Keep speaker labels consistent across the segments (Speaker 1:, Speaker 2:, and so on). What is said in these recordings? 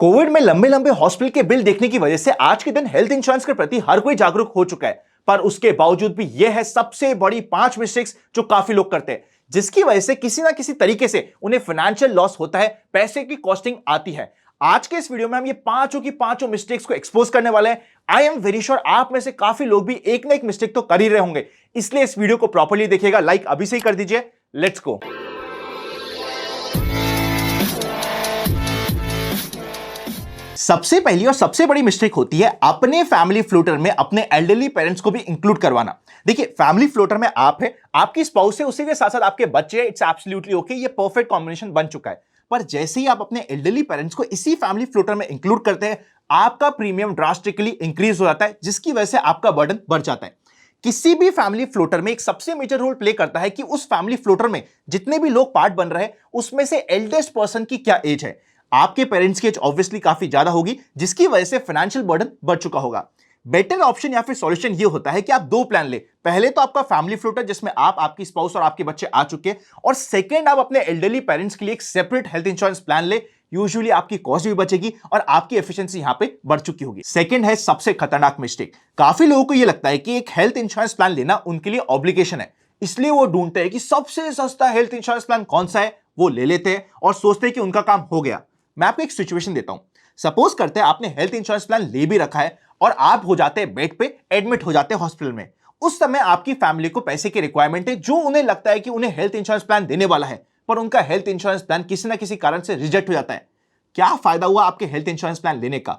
Speaker 1: Covid में लंबे लंबे हॉस्पिटल के बिल देखने की वजह से आज के दिन हेल्थ इंश्योरेंस के प्रति हर कोई जागरूक हो चुका है। पर उसके बावजूद भी यह है सबसे बड़ी 5 मिस्टेक्स जो काफी लोग करते हैं, जिसकी वजह से किसी ना किसी तरीके से उन्हें फाइनेंशियल लॉस होता है, पैसे की कॉस्टिंग आती है। आज के इस वीडियो में हम ये पांचों की पांचों मिस्टेक्स को एक्सपोज करने वाले हैं। आई एम वेरी श्योर आप में से काफी लोग भी एक ना एक मिस्टेक तो कर ही रहे होंगे, इसलिए इस वीडियो को प्रॉपर्ली देखिएगा। लाइक अभी से ही कर दीजिए। Let's go. सबसे पहली और सबसे बड़ी मिस्टेक होती है अपने फैमिली फ्लोटर में अपने एल्डरली पेरेंट्स को भी इंक्लूड करवाना। देखिए, फैमिली फ्लोटर में आप है, आपकी स्पाउस है, उसी के साथ साथ आपके बच्चे हैं। इट्स एब्सोल्युटली ओके, ये परफेक्ट कॉम्बिनेशन बन चुका है। पर जैसे ही आप अपने एल्डरली पेरेंट्स को इसी फैमिली फ्लोटर में इंक्लूड करते हैं, आपका प्रीमियम ड्रास्टिकली इंक्रीज हो जाता है, जिसकी वजह से आपका बर्डन बढ़ जाता है। किसी भी फैमिली फ्लोटर में एक सबसे मेजर रोल प्ले करता है कि उस फैमिली फ्लोटर में जितने भी लोग पार्ट बन रहे हैं, उसमें से एल्डेस्ट पर्सन की क्या एज है। आपके पेरेंट्स की एज ऑब्वियसली काफी ज्यादा होगी, जिसकी वजह से फाइनेंशियल बर्डन बढ़ चुका होगा। बेटर ऑप्शन या फिर सॉल्यूशन ये होता है कि आप दो प्लान ले। पहले तो आपका फैमिली फ्लोटर जिसमें आप, आपकी स्पाउस और आपके बच्चे आ चुके हैं, और सेकंड आप अपने एल्डरली पेरेंट्स के लिए एक सेपरेट हेल्थ इंश्योरेंस प्लान ले। यूजुअली आपकी कॉस्ट भी बचेगी और आपकी एफिशिएंसी यहां पे बढ़ चुकी होगी। सेकंड है सबसे खतरनाक मिस्टेक। काफी लोगों को यह लगता है कि एक हेल्थ इंश्योरेंस प्लान लेना उनके लिए ऑब्लिगेशन है, इसलिए वो ढूंढते हैं कि सबसे सस्ता हेल्थ इंश्योरेंस प्लान कौन सा है, वो ले लेते हैं और सोचते हैं कि उनका काम हो गया। मैं आपको एक सिचुएशन देता हूं। सपोज करते हैं आपने हेल्थ इंश्योरेंस प्लान ले भी रखा है और आप हो जाते हैं बेड पे, एडमिट हो जाते हैं हॉस्पिटल में। उस समय आपकी फैमिली को पैसे की रिक्वायरमेंट है, जो उन्हें लगता है कि उन्हें हेल्थ इंश्योरेंस प्लान देने वाला है, पर उनका हेल्थ इंश्योरेंस प्लान किसी ना किसी कारण से रिजेक्ट हो जाता है। क्या फायदा हुआ आपके हेल्थ इंश्योरेंस प्लान लेने का?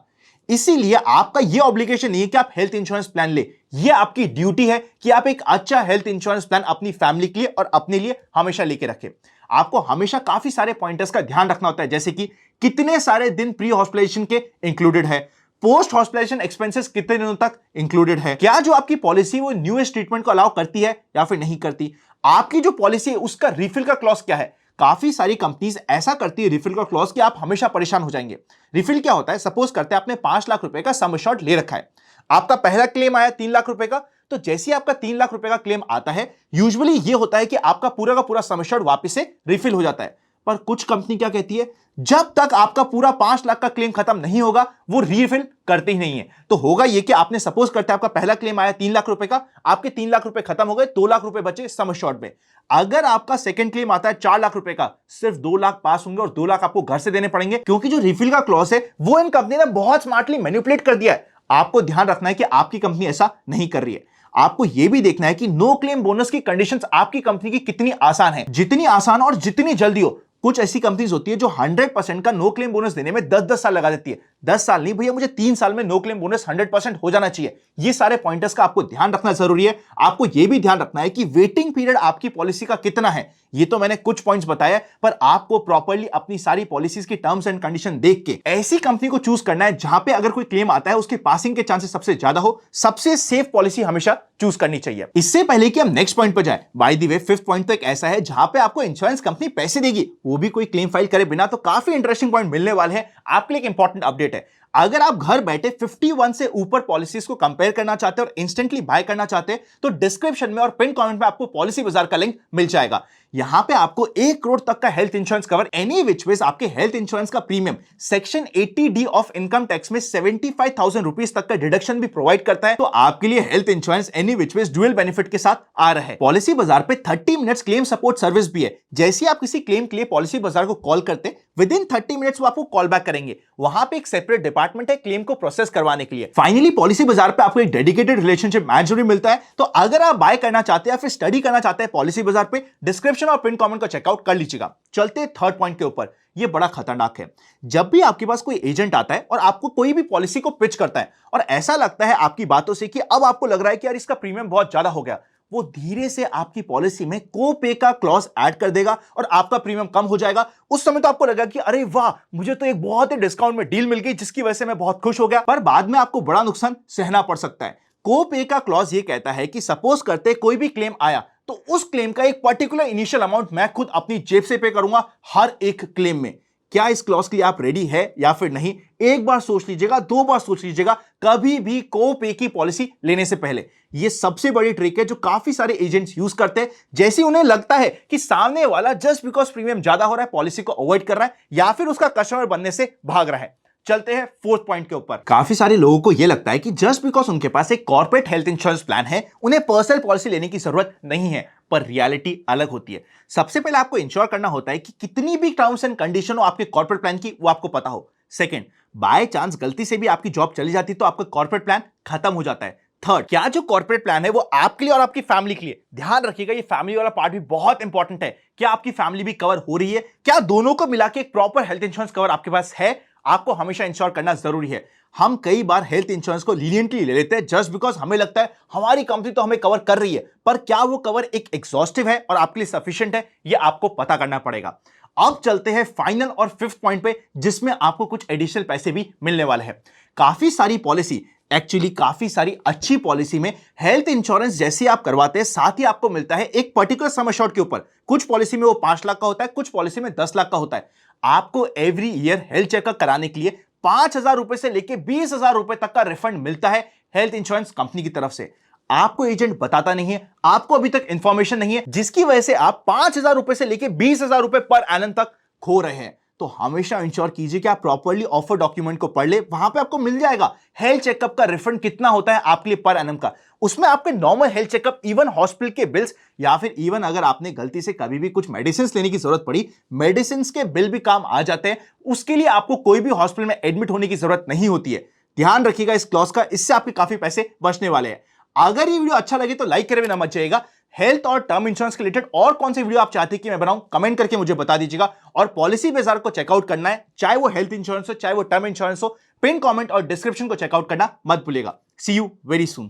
Speaker 1: इसीलिए आपका यह ऑब्लिगेशन नहीं है कि आप हेल्थ इंश्योरेंस प्लान ले, यह आपकी ड्यूटी है कि आप एक अच्छा हेल्थ इंश्योरेंस प्लान अपनी फैमिली के लिए और अपने लिए हमेशा लेके रखें। आपको हमेशा काफी सारे पॉइंटर्स का ध्यान रखना होता है, जैसे कि कितने सारे दिन प्री हॉस्पिटलाइजेशन के इंक्लूडेड है, पोस्ट हॉस्पिटलाइजेशन एक्सपेंसेस कितने दिनों तक इंक्लूडेड है, क्या जो आपकी पॉलिसी वो न्यूएस्ट ट्रीटमेंट को अलाउ करती है या फिर नहीं करती, आपकी जो पॉलिसी है उसका रिफिल का क्लॉज क्या है। काफी सारी कंपनीज ऐसा करती है रिफिल का क्लॉज कि आप हमेशा परेशान हो जाएंगे। रिफिल क्या होता है? सपोज करते हैं आपने 5 लाख रुपए का सम एश्योर्ड ले रखा है, आपका पहला क्लेम आया 3 लाख रुपए का, तो जैसे ही आपका 3 लाख रुपए का क्लेम आता है, यूजुअली ये होता है कि आपका पूरा का पूरा सम एश्योर्ड वापस से रिफिल हो जाता है। पर कुछ कंपनी क्या कहती है, जब तक आपका पूरा 5 लाख का क्लेम खत्म नहीं होगा वो रिफिल करते ही नहीं है। तो होगा ये कि आपने सपोज करते हैं आपका पहला क्लेम आया 3 लाख रुपए का, आपके 3 लाख रुपए खत्म हो गए, 2 लाख रुपए बचे सम एश्योर्ड में। अगर आपका सेकंड क्लेम आता है 4 लाख रुपए का, सिर्फ 2 लाख पास होंगे और 2 लाख आपको घर से देने पड़ेंगे, क्योंकि जो रिफिल का क्लॉज है वो इन कंपनी ने बहुत स्मार्टली मैनिपुलेट कर दिया है। आपको ध्यान रखना है कि आपकी कंपनी ऐसा नहीं कर रही है। आपको यह भी देखना है कि नो क्लेम बोनस की कंडीशंस आपकी कंपनी की कितनी आसान है। जितनी आसान और जितनी जल्दी हो। कुछ ऐसी कंपनीज होती है जो 100% का नो क्लेम बोनस देने में 10-10 साल लगा देती है। 10 साल नहीं भैया, मुझे 3 साल में नो क्लेम बोनस 100% हो जाना चाहिए। ये सारे पॉइंटर्स का आपको ध्यान रखना जरूरी है। आपको यह भी ध्यान रखना है कि वेटिंग पीरियड आपकी पॉलिसी का कितना है। ये तो मैंने कुछ पॉइंट्स बताया, पर आपको प्रॉपर्ली अपनी सारी पॉलिसीज की टर्म्स एंड कंडीशन देख के ऐसी कंपनी को चूज करना है जहां पे अगर कोई क्लेम आता है उसके पासिंग के चांसेस सबसे ज्यादा हो। सबसे सेफ पॉलिसी हमेशा चूज करनी चाहिए। इससे पहले कि हम नेक्स्ट पॉइंट पर जाए, by the way 5th point तो एक ऐसा है जहां पे आपको इंश्योरेंस कंपनी पैसे देगी, वो भी कोई क्लेम फाइल करे बिना। तो काफी इंटरेस्टिंग पॉइंट मिलने वाले हैं। आपके लिए एक इंपॉर्टेंट अपडेट है। अगर आप घर बैठे 51 से ऊपर पॉलिसीज को कंपेयर करना चाहते हैं और इंस्टेंटली बाय करना चाहते हैं, तो डिस्क्रिप्शन में और पिन कमेंट में आपको पॉलिसी बाजार का लिंक मिल जाएगा। यहां पे आपको 1 करोड़ तक का health insurance cover any which ways आपके हेल्थ इंश्योरेंस का premium section 80D of income tax में 75,000 रुपीज तक का डिडक्शन भी प्रोवाइड करता है। तो आपके लिए health insurance any which ways dual benefit के साथ आ रहा है। पॉलिसी बाजार पे 30 मिनट्स क्लेम सपोर्ट सर्विस भी है। जैसे आप किसी क्लेम के लिए पॉलिसी बाजार को कॉल करते, विद इन 30 मिनट्स वो आपको कॉल बैक करेंगे। वहां पे एक सेपरेट डिपार्टमेंट है क्लेम को प्रोसेस करवाने के लिए। फाइनली पॉलिसी बाजार पे आपको एक डेडिकेटेड रिलेशनशिप मैनेजर भी मिलता है। तो अगर आप बाय करना चाहते हैं या फिर स्टडी करना चाहते हैं पॉलिसी बाजार पे, डिस्क्रिप्शन और पिन कमेंट को चेकआउट कर लीजिएगा। चलते 3rd पॉइंट के ऊपर। ये बड़ा खतरनाक है। जब भी आपके पास कोई एजेंट आता है और आपको कोई भी पॉलिसी को पिच करता है और ऐसा लगता है आपकी बातों से कि अब आपको लग रहा है कि यार इसका प्रीमियम बहुत ज्यादा हो गया, वो धीरे से आपकी पॉलिसी में को पे का क्लॉज ऐड कर देगा और आपका प्रीमियम कम हो जाएगा। उस समय तो आपको लगेगा कि अरे वाह, मुझे तो एक बहुत ही डिस्काउंट में डील मिल गई, जिसकी वजह से मैं बहुत खुश हो गया। पर बाद में आपको बड़ा नुकसान सहना पड़ सकता है। को पे का क्लॉज ये कहता है कि सपोज करते कोई भी क्लेम आया, तो उस क्लेम का एक पर्टिकुलर इनिशियल अमाउंट मैं खुद अपनी जेब से पे करूंगा हर एक क्लेम में। क्या इस क्लॉज के लिए आप रेडी है या फिर नहीं? एक बार सोच लीजिएगा, 2 बार सोच लीजिएगा, कभी भी को पे की पॉलिसी लेने से पहले। यह सबसे बड़ी ट्रिक है जो काफी सारे एजेंट्स यूज करते हैं। जैसे उन्हें लगता है कि सामने वाला जस्ट बिकॉज प्रीमियम ज्यादा हो रहा है पॉलिसी को अवॉइड कर रहा है या फिर उसका कस्टमर बनने से भाग रहा है, चलते हैं फोर्थ पॉइंट के ऊपर। काफी सारे लोगों को यह लगता है कि जस्ट बिकॉज उनके पास एक कॉर्पोरेट हेल्थ इंश्योरेंस प्लान है उन्हें पर्सनल पॉलिसी लेने की जरूरत नहीं है, पर रियलिटी अलग होती है। सबसे पहले आपको इंश्योर करना होता है कि कितनी भी टर्म्स एंड कंडीशन हो आपके कॉर्पोरेट प्लान की वो आपको पता हो। सेकंड, बाय चांस गलती से भी आपकी जॉब चली जाती तो आपका कॉर्पोरेट प्लान खत्म हो जाता है। थर्ड, क्या जो कॉर्पोरेट प्लान है वो आपके लिए और आपकी फैमिली के लिए, ध्यान रखिएगा ये फैमिली वाला पार्ट भी बहुत इंपॉर्टेंट है, क्या आपकी फैमिली भी कवर हो रही है, क्या दोनों को मिला के एक प्रॉपर हेल्थ इंश्योरेंस कवर आपके पास है, आपको हमेशा इंश्योर करना जरूरी है। हम कई बार हेल्थ इंश्योरेंस को लीनियंटली ले लेते हैं जस्ट बिकॉज हमें लगता है हमारी कंपनी तो हमें कवर कर रही है, पर क्या वो कवर एक एग्जॉस्टिव है और आपके लिए सफिशिएंट है, ये आपको पता करना पड़ेगा। अब चलते हैं फाइनल और फिफ्थ पॉइंट पे, जिसमें आपको कुछ एडिशनल पैसे भी मिलने वाले हैं। काफी सारी अच्छी पॉलिसी में हेल्थ इंश्योरेंस जैसे आप करवाते हैं साथ ही आपको मिलता है एक पर्टिकुलर सम एश्योर्ड के ऊपर। कुछ पॉलिसी में वो 5 लाख का होता है, कुछ पॉलिसी में 10 लाख का होता है। आपको एवरी ईयर हेल्थ चेकअप कराने के लिए 5,000 रुपए से लेकर 20,000 रुपए तक का रिफंड मिलता है हेल्थ इंश्योरेंस कंपनी की तरफ से। आपको एजेंट बताता नहीं है, आपको अभी तक इंफॉर्मेशन नहीं है, जिसकी वजह से आप 5,000 रुपए से लेकर 20,000 रुपए पर एनम तक खो रहे हैं। तो हमेशा इंश्योर कीजिए कि आप प्रॉपर्ली ऑफर डॉक्यूमेंट को पढ़ ले, वहां पे आपको मिल जाएगा हेल्थ चेकअप का रिफंड कितना होता है आपके लिए पर एनम का। उसमें आपके normal health checkup, even hospital के बिल्स, या फिर इवन अगर आपने गलती से कभी भी कुछ मेडिसिन लेने की जरूरत पड़ी, मेडिसिन के बिल भी काम आ जाते हैं। उसके लिए आपको कोई भी हॉस्पिटल में एडमिट होने की जरूरत नहीं होती है। ध्यान रखिएगा इस क्लॉज का, इससे आपके काफी पैसे बचने वाले हैं। अगर ये वीडियो अच्छा लगे तो लाइक करे बिना मत जाइएगा। हेल्थ और टर्म इंश्योरेंस के रिलेटेड और कौन सी वीडियो आप चाहते हैं कि मैं बनाऊं, कमेंट करके मुझे बता दीजिएगा। और पॉलिसी बाजार को चेकआउट करना है, चाहे वो हेल्थ इंश्योरेंस हो चाहे वो टर्म इंश्योरेंस हो, पिन कमेंट और डिस्क्रिप्शन को चेकआउट करना मत भूलिएगा। सी यू वेरी सून।